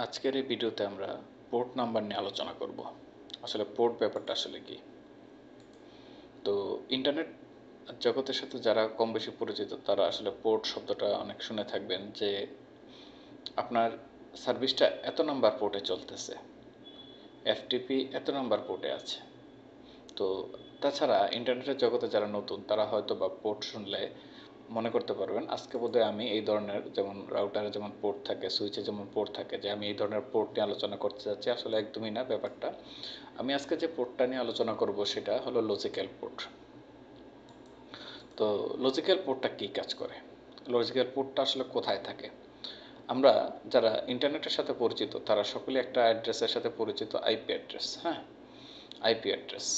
আজকের এই ভিডিওতে আমরা পোর্ট নাম্বার নিয়ে আলোচনা করব। আসলে পোর্ট ব্যাপারটা আসলে কি। তো ইন্টারনেট জগতের সাথে যারা কম বেশি পরিচিত তারা আসলে পোর্ট শব্দটা অনেক শুনে থাকবেন যে আপনার সার্ভিসটা এত নাম্বার পোর্টে চলতেছে, এফটিপি এত নাম্বার পোর্টে আছে। তো তাছাড়া ইন্টারনেটের জগতে যারা নতুন তারা হয়তো বা পোর্ট শুনলে মনে করতে পারবেন আজকে বোধহয় আমি এই ধরনের, যেমন রাউটারে যেমন পোর্ট থাকে, সুইচে যেমন পোর্ট থাকে, যে আমি এই ধরনের পোর্ট নিয়ে আলোচনা করতে যাচ্ছি। আসলে একদমই না ব্যাপারটা। আমি আজকে যে পোর্টটা নিয়ে আলোচনা করব সেটা হলো লজিক্যাল পোর্ট। তো লজিক্যাল পোর্টটা কী কাজ করে, লজিক্যাল পোর্টটা আসলে কোথায় থাকে? আমরা যারা ইন্টারনেটের সাথে পরিচিত তারা সকলে একটা অ্যাড্রেসের সাথে পরিচিত, আইপি অ্যাড্রেস। হ্যাঁ, আইপি অ্যাড্রেস।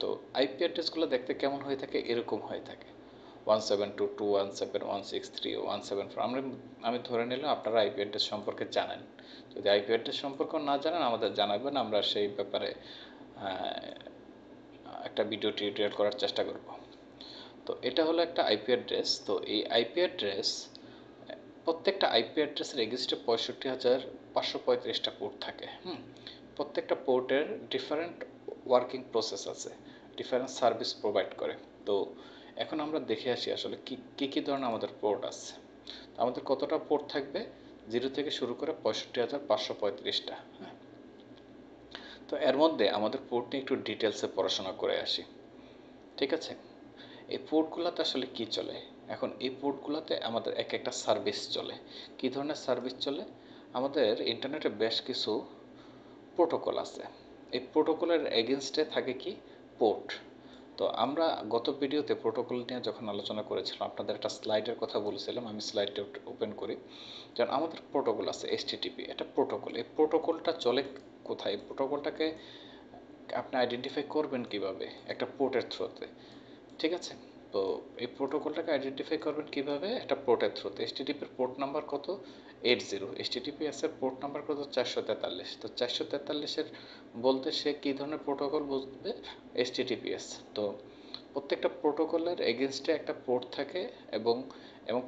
তো আইপি অ্যাড্রেসগুলো দেখতে কেমন হয়ে থাকে? এরকম হয়ে থাকে 172.168.163.174। আমি ধরে নিলাম আপনারা আইপি অ্যাড্রেস সম্পর্কে জানেন। যদি আইপি অ্যাড্রেস সম্পর্কে না জানেন আমাদের জানাবেন, আমরা সেই ব্যাপারে একটা ভিডিও টিউটোরিয়াল করার চেষ্টা করব। তো এটা হলো একটা আইপি অ্যাড্রেস। তো এই আইপি অ্যাড্রেস, প্রত্যেকটা আইপি অ্যাড্রেসের এগেইনস্টে 65,535টা পোর্ট থাকে। প্রত্যেকটা পোর্টের ডিফারেন্ট ওয়ার্কিং প্রসেস আছে, ডিফারেন্ট সার্ভিস প্রোভাইড করে। তো এখন আমরা দেখে আসি আসলে কী ধরনের আমাদের পোর্ট আছে। আমাদের কতটা পোর্ট থাকবে? 0 থেকে শুরু করে 65,535টা। হ্যাঁ, তো এর মধ্যে আমাদের পোর্ট নিয়ে একটু ডিটেলসে পড়াশোনা করে আসি, ঠিক আছে? এই পোর্টগুলোতে আসলে কি চলে? এখন এই পোর্টগুলোতে আমাদের এক একটা সার্ভিস চলে। কী ধরনের সার্ভিস চলে? আমাদের ইন্টারনেটে বেশ কিছু প্রোটোকল আছে। এই প্রোটোকলের এগেনস্টে থাকে কি? পোর্ট। তো আমরা গত ভিডিওতে প্রোটোকল নিয়ে যখন আলোচনা করেছিলাম আপনাদের একটা স্লাইডের কথা বলেছিলাম, আমি স্লাইডটা ওপেন করি। যেমন আমাদের প্রোটোকল আছে এইচটিটিপি, এটা প্রোটোকল। এই প্রোটোকলটা চলে কোথায়? প্রোটোকলটাকে আপনি আইডেন্টিফাই করবেন কিভাবে? একটা পোর্টের থ্রুতে, ঠিক আছে? তো এই প্রোটোকলটাকে আইডেন্টিফাই করবেন কিভাবে? একটা পোর্টের থ্রুতে। এইচটিটিপির পোর্ট নাম্বার কত? 80। এইচটিটিপিএস এর পোর্ট নাম্বার কত? 443। তো 443-এর বলতে সে কী ধরনের প্রোটোকল বুঝবে? এইচটিটিপিএস। তো প্রত্যেকটা প্রোটোকলের এগেনস্টে একটা পোর্ট থাকে এবং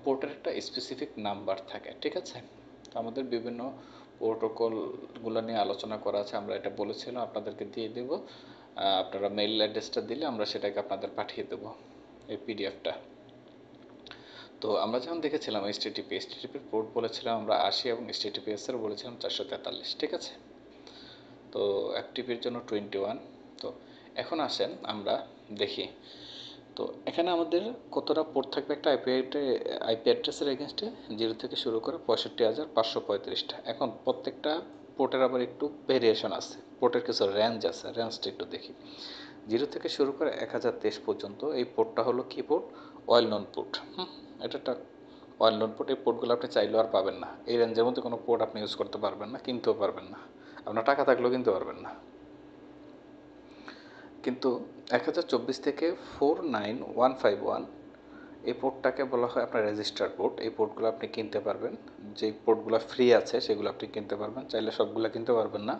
পোর্টের একটা স্পেসিফিক নাম্বার থাকে, ঠিক আছে? তো আমাদের বিভিন্ন প্রোটোকলগুলো নিয়ে আলোচনা করা আছে, আমরা এটা বলেছিলাম আপনাদেরকে দিয়ে দেব। আপনারা মেইল অ্যাড্রেসটা দিলে আমরা সেটাকে আপনাদের পাঠিয়ে দেবো, এই পিডিএফটা। তো আমরা যখন দেখেছিলাম এইচটিটিপির পোর্ট বলেছিলাম আমরা 80 এবং এইচটিটিপিএস এর বলেছিলাম 443, ঠিক আছে? তো এফটিপির জন্য 21। তো এখন আসেন আমরা দেখি, তো এখানে আমাদের কতটা পোর্ট থাকবে একটা আইপি অ্যাড্রেসের এগেনস্টে? 0 থেকে শুরু করে 65,535টা। এখন প্রত্যেকটা পোর্টের আবার একটু ভেরিয়েশন আছে, পোর্টের কিছু রেঞ্জ আছে, রেঞ্জটা একটু দেখি। 0 থেকে শুরু করে 1023 পর্যন্ত এই পোর্টটা হলো কি পোর্ট? Well known port. এটা একটা ওয়েল নোন পোর্ট। এই পোর্টগুলো আপনি চাইলেও আর পাবেন না। এই রেঞ্জের মধ্যে কোনো পোর্ট আপনি ইউজ করতে পারবেন না, কিনতেও পারবেন না, আপনার টাকা থাকলেও কিনতে পারবেন না। কিন্তু 1024 থেকে 49151 এই পোর্টটাকে বলা হয় আপনার রেজিস্টার পোর্ট। এই পোর্টগুলো আপনি কিনতে পারবেন, যে পোর্টগুলো ফ্রি আছে সেগুলো আপনি কিনতে পারবেন, চাইলে সবগুলো কিনতে পারবেন না।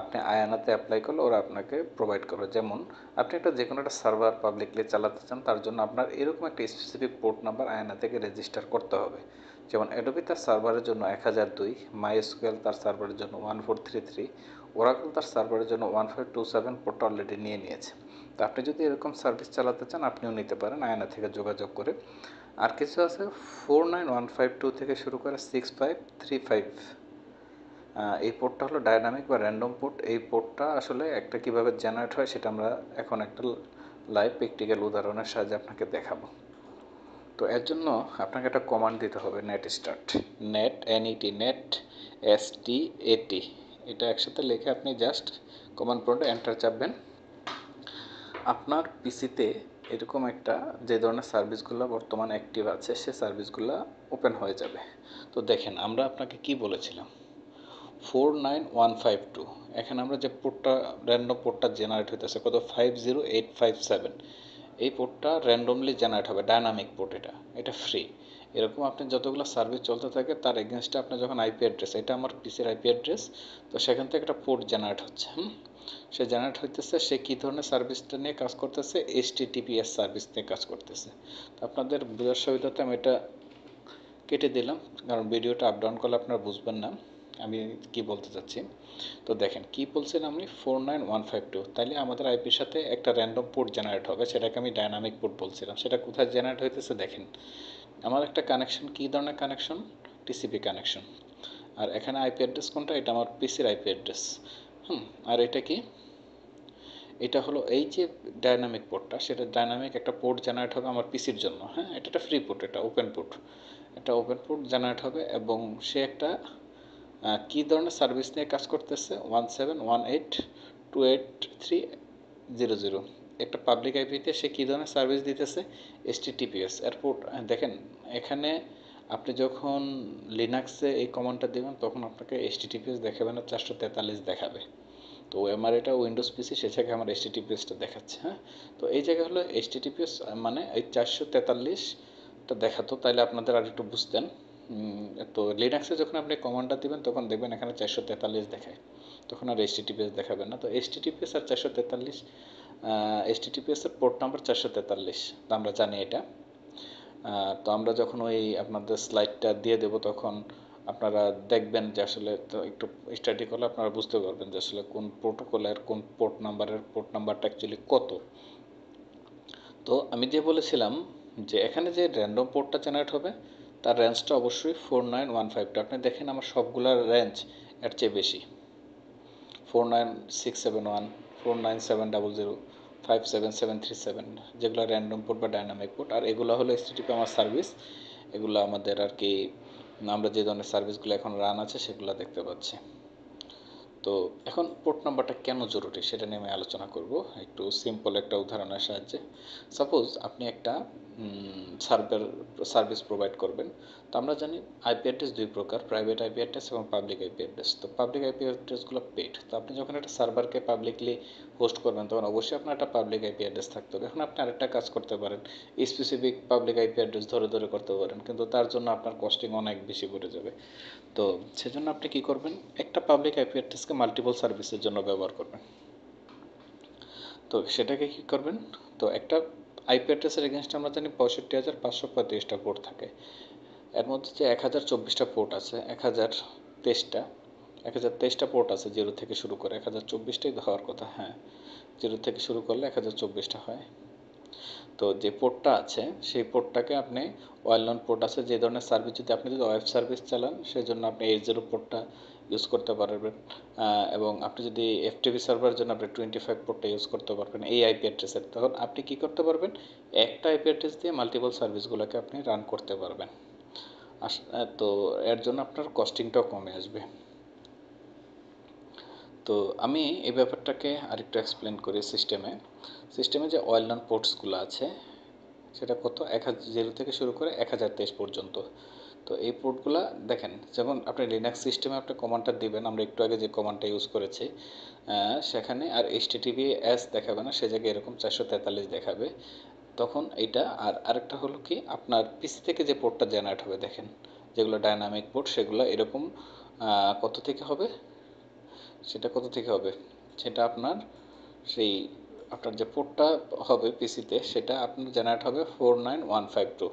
আপনি আয়ানাতে অ্যাপ্লাই করলে ওরা আপনাকে প্রোভাইড করবে। যেমন আপনি যে কোনো একটা সার্ভার পাবলিকলি চালাতে চান, তার জন্য আপনার এরকম একটা স্পেসিফিক পোর্ট নাম্বার আয়ানা থেকে রেজিস্টার করতে হবে। যেমন অ্যাডোবি তার সার্ভারের জন্য 1002, মাইএসকিউএল তার সার্ভারের জন্য 1433, ওরাকল তার সার্ভারের জন্য 1527 পোর্টটা অলরেডি নিয়েছে। তো আপনি যদি এরকম সার্ভিস চালাতে চান আপনিও নিতে পারেন আয়ানা থেকে যোগাযোগ করে। আর কিছু আছে 49152 থেকে শুরু করে 6535। এই পোর্টটা হলো ডায়নামিক বা র্যান্ডম পোর্ট। এই পোর্টটা আসলে একটা কীভাবে জেনারেট হয় সেটা আমরা এখন একটা লাইভ প্র্যাকটিক্যাল উদাহরণের সাহায্যে আপনাকে দেখাবো। তো এর জন্য আপনাকে একটা কমান্ড দিতে হবে, net start. Net net STAT, এটা একসাথে লিখে আপনি জাস্ট কমান্ড প্রম্পটে এন্টার চাপবেন। আপনার পিসিতে এরকম একটা যে ধরনের সার্ভিসগুলো বর্তমান অ্যাক্টিভ আছে সে সার্ভিসগুলো ওপেন হয়ে যাবে। তো দেখেন আমরা আপনাকে কি বলেছিলাম, 49152। এখানে আমরা যে পোর্টটা র্যান্ডম পোর্টটা জেনারেট হইতেছে কত? 50857। এই পোর্টটা র্যান্ডমলি জেনারেট হবে, ডায়নামিক পোর্ট। এটা ফ্রি। এরকম আপনি যতগুলো সার্ভিস চলতে থাকে তার এগেনস্টে আপনি যখন আইপি অ্যাড্রেস, এটা আমার পিসির আইপি অ্যাড্রেস, তো সেখান থেকে একটা পোর্ট জেনারেট হচ্ছে। সে জেনারেট হইতেছে, সে কী ধরনের সার্ভিসটা নিয়ে কাজ করতেছে? এইচটিটিপিএস সার্ভিস নিয়ে কাজ করতেছে। তো আপনাদের বোঝার সুবিধাতে আমি এটা কেটে দিলাম, কারণ ভিডিওটা আপ ডাউন করলে আপনারা বুঝবেন না। আমি কি বলতে চাচ্ছি। তো দেখেন কি বলছেন আপনি 49152, তাইলে আমাদের আইপির সাথে একটা র্যান্ডম পোর্ট জেনারেট হবে, সেটাকে আমি ডায়নামিক পোর্ট বলছিলাম। সেটা কোথায় জেনারেট হইতেছে দেখেন, আমার একটা কানেকশন, কী ধরনের কানেকশন, টিসিপি কানেকশন। আর এখানে আইপি অ্যাড্রেস কোনটা, এটা আমার পিসির আইপি অ্যাড্রেস। আর এটা কি, এটা হলো এই যে ডায়নামিক পোর্টটা, সেটা ডায়নামিক একটা পোর্ট জেনারেট হবে আমার পিসির জন্য। হ্যাঁ, এটা একটা ফ্রি পোর্ট, এটা ওপেন পোর্ট, এটা ওপেন পোর্ট জেনারেট হবে এবং সে একটা কী ধরনের সার্ভিস নিয়ে কাজ করতেছে, 171282300, একটা পাবলিক আইপিতে সে কী ধরনের সার্ভিস দিতেছে, HTTPS এয়ারপোর্ট। দেখেন এখানে আপনি যখন লিনাক্সে এই কমান্ডটা দেবেন তখন আপনাকে HTTPS দেখাবে না, 443 দেখাবে। তো আমার এটা উইন্ডোজ পিসি, সে জায়গায় আমার HTTPSটা দেখাচ্ছে। হ্যাঁ, তো এই জায়গায় হলো HTTPS মানে এই 443টা দেখাতো, তাইলে আপনাদের আর একটু বুঝতেন। তো লিনাক্সে যখন আপনি কমান্ডটা দিবেন তখন দেখবেন এখানে 443 দেখায়, তখন আর HTTPS দেখাবে না। তো HTTPS আর 443, HTTPS এর পোর্ট নাম্বার 443, তো আমরা জানি এটা। তো আমরা যখন ওই আপনাদের স্লাইডটা দিয়ে দেব তখন আপনারা দেখবেন যে আসলে, তো একটু স্টাডি করলে আপনারা বুঝতে পারবেন যে আসলে কোন প্রোটোকলের কোন পোর্ট নাম্বারটা অ্যাকচুয়ালি কত। তো আমি যে বলেছিলাম যে এখানে যে র্যান্ডম পোর্টটা জেনারেট হবে তার রেঞ্জটা অবশ্যই 49152। আপনি দেখেন আমার সবগুলোর রেঞ্জ এর চেয়ে বেশি, 49671, 49700, 57737, যেগুলো র্যান্ডম পোর্ট বা ডায়নামিক পোর্ট। আর এগুলো হলো HTTP আমার সার্ভিস, এগুলো আমাদের আর কি, আমরা যে ধরনের সার্ভিসগুলো এখন রান আছে সেগুলো দেখতে পাচ্ছি। তো এখন পোর্ট নাম্বারটা কেন জরুরি সেটা নিয়ে আমি আলোচনা করব একটু সিম্পল একটা উদাহরণের সাহায্যে। সাপোজ আপনি একটা সার্ভিস প্রোভাইড করবেন। তো আমরা জানি আইপি অ্যাড্রেস দুই প্রকার, প্রাইভেট আইপি অ্যাড্রেস এবং পাবলিক আইপি অ্যাড্রেস। তো পাবলিক আইপি অ্যাড্রেসগুলো পেড। তো আপনি যখন একটা সার্ভারকে পাবলিকলি হোস্ট করবেন তখন অবশ্যই আপনার একটা পাবলিক আইপি অ্যাড্রেস থাকতে হবে। এখন আপনি আরেকটা কাজ করতে পারেন, স্পেসিফিক পাবলিক আইপি অ্যাড্রেস ধরে ধরে করতে পারেন, কিন্তু তার জন্য আপনার কস্টিং অনেক বেশি পড়ে যাবে। তো সেজন্য আপনি কি করবেন, একটা পাবলিক আইপি অ্যাড্রেসকে মাল্টিপল সার্ভিসের জন্য ব্যবহার করবেন। তো সেটাকে কি করবেন, তো একটা আইপি অ্যাড্রেসের এগেনস্টে আমরা জানি 65,535টা পোর্ট থাকে। এর মধ্যে যে 1024টা পোর্ট আছে, 1023টা পোর্ট আছে, 0 থেকে শুরু করে 1024টাই হওয়ার কথা। হ্যাঁ, 0 থেকে শুরু করলে 1024টা হয়। তো যে পোর্টটা আছে সেই পোর্টটাকে আপনি ওয়েল নন পোর্ট আছে, যে ধরনের সার্ভিস যদি আপনি যদি ওয়েব সার্ভিস চালান সেই জন্য আপনি 80 পোর্টটা ইউজ করতে পারবেন, এবং আপনি যদি এফটিপি সার্ভারের জন্য আপনি 25 পোর্টটা ইউজ করতে পারবেন এই আইপি অ্যাড্রেসের। তখন আপনি কি করতে পারবেন, একটা আইপি অ্যাড্রেস দিয়ে মাল্টিপল সার্ভিসগুলোকে আপনি রান করতে পারবেন। তো এর জন্য আপনার কস্টিংটাও কমে আসবে। তো আমি এই ব্যাপারটাকে আরেকটু এক্সপ্লেন করি। সিস্টেমে যে ওয়েল নন পোর্টসগুলো আছে সেটা কত, 0 থেকে শুরু করে 1023 পর্যন্ত। তো এই পোর্টগুলো দেখেন, যেমন আপনি লিনাক্স সিস্টেমে আপনি কমান্ডটা দিবেন, আমরা একটু আগে যে কমান্ডটা ইউজ করেছি সেখানে আর HTTPS দেখাবে না, সে জায়গায় এরকম 443 দেখাবে। তখন এইটা, আর আরেকটা হলো কি, আপনার পিসি থেকে যে পোর্টটা জেনারেট হবে দেখেন, যেগুলো ডায়নামিক পোর্ট সেগুলো এরকম কত থেকে হবে, সেটা আপনার সেই আপনার যে পোর্টটা হবে পিসিতে সেটা আপনার জেনারেট হবে 49152।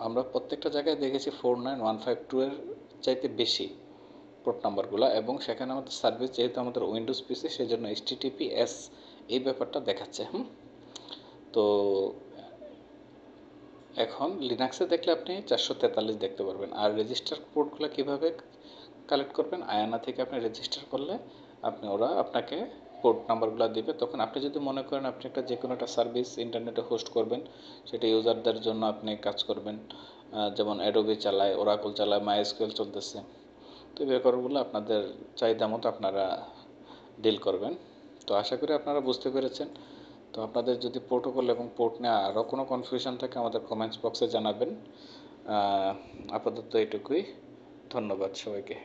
আমরা প্রত্যেকটা জায়গায় দেখেছি 49152 এর চাইতে বেশি পোর্ট নাম্বারগুলো, এবং সেখানে আমাদের সার্ভিস যেহেতু আমাদের উইন্ডোজ পিসি সেই জন্য HTTPS এই ব্যাপারটা দেখাচ্ছে। তো এখন লিনাক্সে দেখলে আপনি 443 দেখতে পারবেন। আর রেজিস্টার পোর্টগুলো কীভাবে কালেক্ট করবেন, আয়ানা থেকে আপনি রেজিস্টার করলে ওরা আপনাকে পোর্ট নাম্বারগুলো দিবে। তখন আপনি যদি মনে করেন আপনি যে কোনো একটা সার্ভিস ইন্টারনেটে হোস্ট করবেন, সেটা ইউজারদের জন্য আপনি কাজ করবেন, যেমন অ্যাডোবি চালায়, ওরাকল চালায়, মাইএসকিউএল চলতেছে। তো এই ব্যাপারগুলো আপনাদের চাহিদা মতো আপনারা ডিল করবেন। তো আশা করি আপনারা বুঝতে পেরেছেন। তো আপনাদের যদি প্রোটোকল এবং পোর্ট নিয়ে আরও কোনো কনফিউশন থাকে আমাদের কমেন্টস বক্সে জানাবেন। আপাতত এটুকুই, ধন্যবাদ সবাইকে।